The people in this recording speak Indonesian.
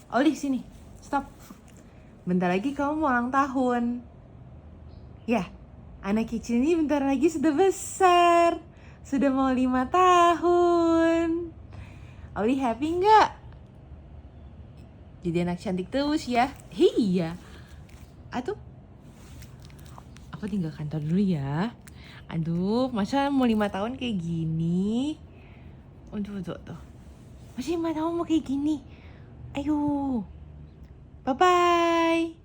Oli, sini. Stop. Bentar lagi kamu mau ulang tahun. Ya, anak kecil ini bentar lagi sudah besar. Sudah mau 5 tahun. Oli happy nggak? Jadi anak cantik terus ya. Iya. Aduh. Aku tinggal kantor dulu ya. Aduh, masa mau 5 tahun kayak gini? Aduh, tuh. Masih 5 tahun mau kayak gini. Ayo. Bye-bye.